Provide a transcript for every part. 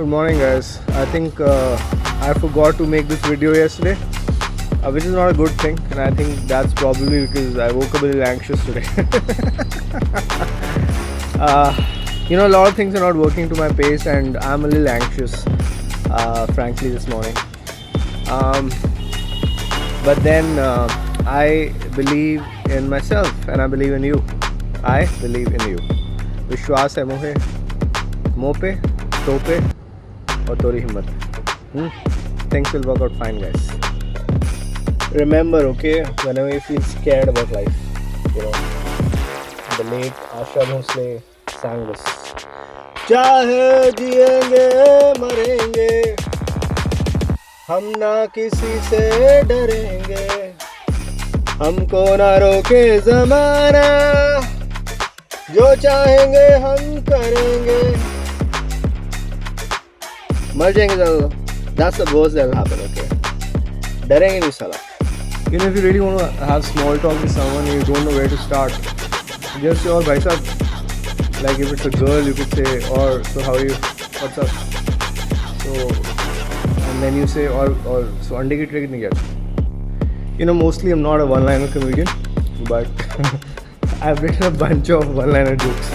Good morning, guys. I think I forgot to make this video yesterday, which is not a good thing, and I think that's probably because I woke up a little anxious today. uh, a lot of things are not working to my pace, and I'm a little anxious, frankly, this morning. But then I believe in myself, and I believe in you. I believe in you. विश्वास है मुझे मुँह पे तो पे और तोरी हिम्मत. Things will work out fine, guys. Remember, okay, whenever you feel scared about life, the late Asha Bhosle sang this. चाहे जिएंगे मरेंगे हम ना किसी से डरेंगे हमको ना रोके ज़माना जो चाहेंगे हम करेंगे मर जाएंगे ज़्यादा. That's the worst that will happen, okay? डरेंगे नहीं साला. If you really want to have small talk with someone and you don't know where to start, just say, और भाई साहब, like if it's a girl, you could say, or so how are you? What's up? So, and then you say, or so अंडे की tray कितनी क्या? Mostly I'm not a one-liner comedian, but I've written a bunch of one-liner jokes.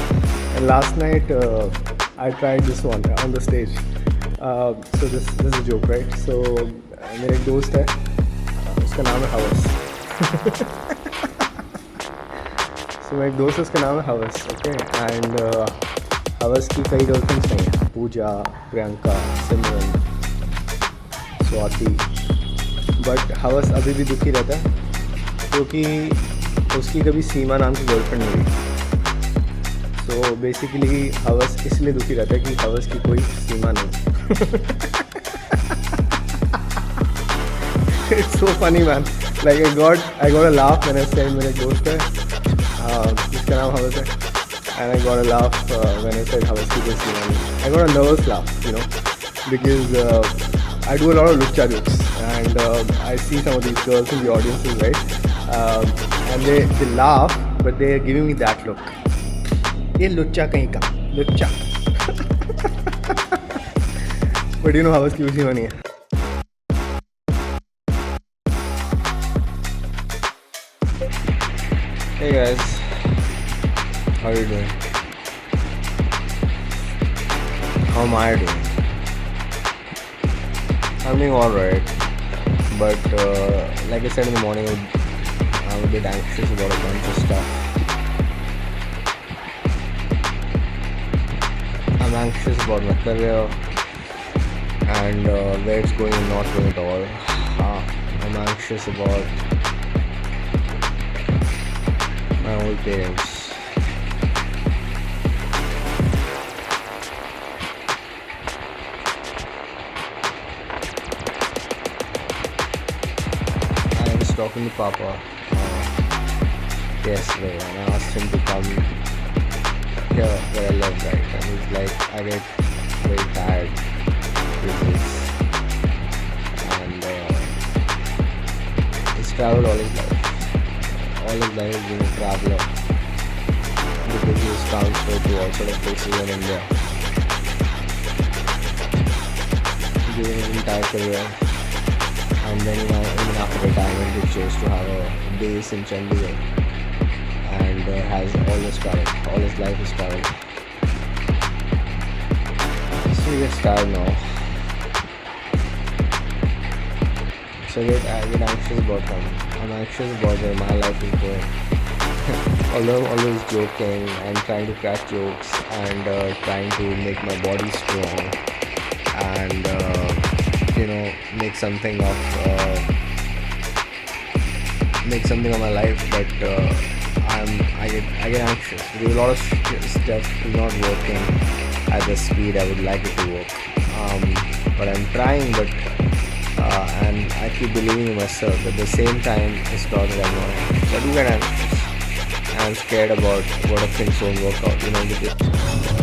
And last night I tried this one on the stage. So this is a joke, right? So मेरा एक दोस्त है, उसका नाम है हवस. So मेरा एक दोस्त है, उसका नाम है हवस, okay? And हवस की कई गर्लफ्रेंड्स नहीं हैं, पूजा, प्रियंका, सिमरन, स्वाति. बट हवस अभी भी दुखी रहता है क्योंकि उसकी कभी सीमा नाम की गर्लफ्रेंड नहीं रही. सो बेसिकली हवस इसलिए दुखी रहता है कि हवस की कोई सीमा नहीं. It's so funny, man. Like I got a laugh when I said मेरा एक दोस्त है जिसका नाम हवस है, and I got a laugh when I said हवस की कोई सीमा नहीं. I got a nervous laugh, because I do a lot of lucha jokes, and I see some of these girls in the audiences, right? And they laugh, but they are giving me that look. ये लुच्चा कहीं का लुच्चा. But हवस की उसी बनी है. Hey guys, how are you doing? How am I doing? I'm doing alright, but like I said in the morning, I'm a bit anxious about a bunch of stuff. I'm anxious about my career and where it's going and not going at all. I'm anxious about my old parents. I was talking to Papa yesterday, and I asked him to come here where I live, right? And he's like, I get very tired with this, and he's traveled all his life. All his life he's been a traveler because he was transferred to all sort of places in India during his entire career. And then even after retirement, he chose to have a base in Chandigarh, and has always traveled. All his life is traveled. So he gets tired now. So I get anxious about him. I'm anxious about where my life is going. Although I'm always joking and trying to crack jokes and trying to make my body strong and make something of my life, but I get anxious because a lot of stuff is not working at the speed I would like it to work. But I'm trying, and I keep believing in myself. But at the same time, it's not that I'm not. So I do get anxious. I'm scared about what if things don't work out.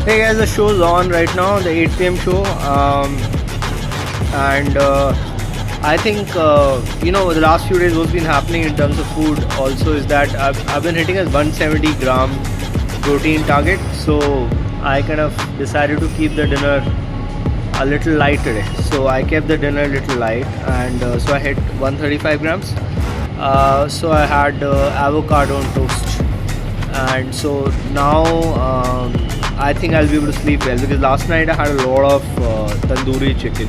Hey guys, the show's on right now, the 8 p.m. show. And I think the last few days what's been happening in terms of food also is that I've been hitting a 170 gram protein target. So I kind of decided to keep the dinner a little light today. So I kept the dinner a little light, and so I hit 135 grams. So I had avocado on toast, and so now I think I'll be able to sleep well, because last night I had a lot of tandoori chicken,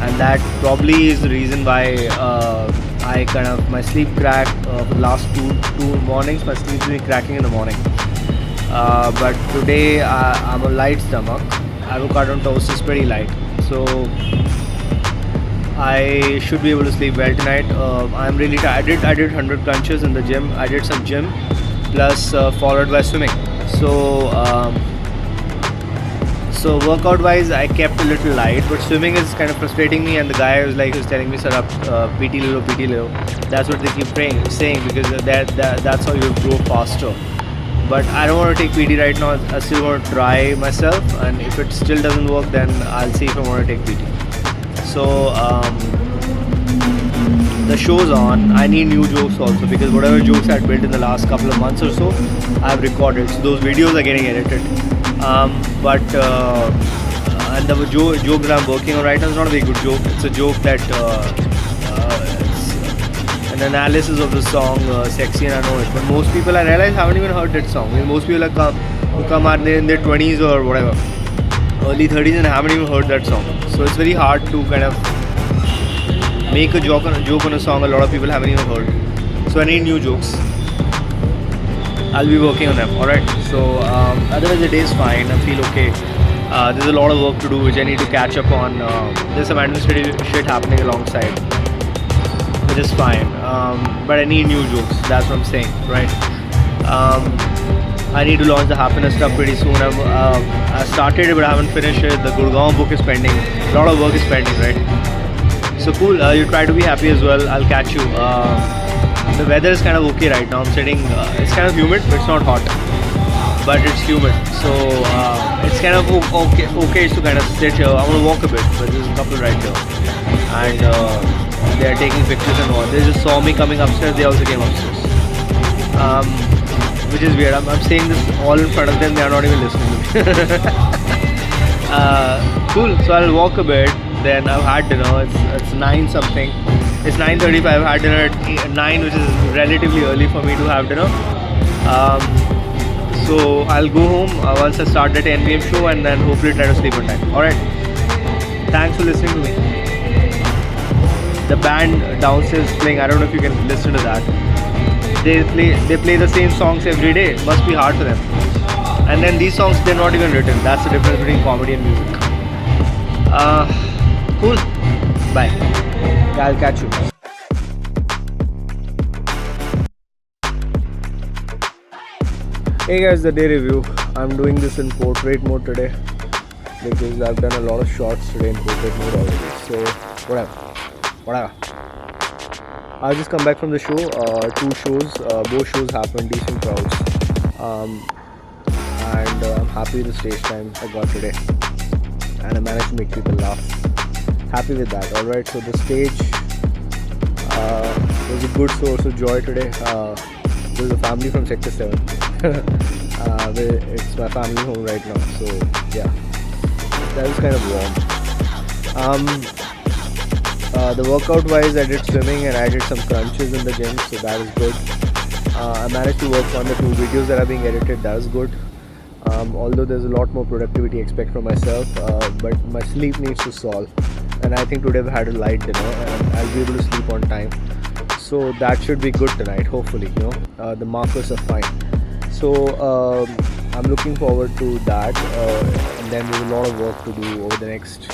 and that probably is the reason why I kind of my sleep cracked for the last two mornings. My sleep's been cracking in the morning. But today I'm a light stomach. Avocado on toast is pretty light, so I should be able to sleep well tonight. I'm really tired. I did 100 crunches in the gym. I did some gym, plus followed by swimming. So workout wise, I kept a little light, but swimming is kind of frustrating me. And the guy was telling me, "Sir, up PT little, PT little." That's what they keep saying, because that's how you grow faster. But I don't want to take PT right now. I still want to try myself, and if it still doesn't work, then I'll see if I want to take PT. So the show's on. I need new jokes also, because whatever jokes I built in the last couple of months or so, I've recorded. So those videos are getting edited. And the joke that I'm working on right now is not a very good joke. It's a joke that it's an analysis of the song "Sexy" and I Know It. But most people, I realize, haven't even heard that song. I mean, most people who come are in their 20s or whatever, early 30s, and haven't even heard that song. So it's very hard to kind of make a joke on a song a lot of people haven't even heard. So I need new jokes. I'll be working on them. Alright. So otherwise the day is fine. I feel okay. There's a lot of work to do which I need to catch up on. There's some administrative shit happening alongside, which is fine. But I need new jokes. That's what I'm saying, right? I need to launch the happiness stuff pretty soon. I started it, but I haven't finished it. The Gurgaon book is pending. A lot of work is pending, right? So cool. You try to be happy as well. I'll catch you. The weather is kind of okay right now. I'm sitting. It's kind of humid, but it's not hot. But it's humid, so it's kind of okay to kind of sit here. I want to walk a bit, but there's a couple right here, and they are taking pictures and all. They just saw me coming upstairs. They also came upstairs, which is weird. I'm saying this all in front of them. They are not even listening to me. Cool. So I'll walk a bit. Then I've had dinner. It's 9 something. It's 9:35. I've had dinner at 9, which is relatively early for me to have dinner. So I'll go home once I start the 10 p.m. show, and then hopefully try to sleep on time. Alright. Thanks for listening to me. The band downstairs is playing. I don't know if you can listen to that. They play the same songs every day. It must be hard for them. And then these songs, they're not even written. That's the difference between comedy and music. Cool. Bye. I'll catch you. Hey guys, the day review. I'm doing this in portrait mode today because I've done a lot of shots today in portrait mode already. So whatever. I'll just come back from the show. 2 shows. Both shows happened, decent crowds. And I'm happy with the stage time I got today. And I managed to make people laugh. Happy with that. Alright, so the stage was a good source of joy today. There's a family from Sector 7. It's my family home right now, so yeah, that was kind of warm. The workout wise, I did swimming and I did some crunches in the gym, so that is good. I managed to work on the 2 videos that are being edited. That is good. Although there's a lot more productivity I expect from myself, but my sleep needs to solve, and I think today I've had a light dinner and I'll be able to sleep on time, so that should be good tonight, hopefully. The markers are fine, so I'm looking forward to that, and then there's a lot of work to do over the next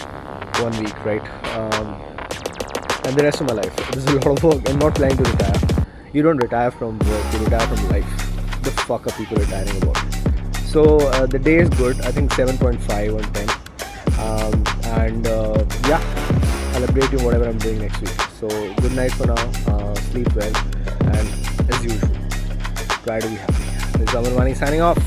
1 week, right? And the rest of my life, there's a lot of work. I'm not planning to retire. You don't retire from work, you retire from life. The fuck are people retiring about? So the day is good. I think 7.5 on 10. Yeah, I'll update you whatever I'm doing next week. So good night for now. Sleep well, and as usual, try to be happy. This is Amarwani signing off.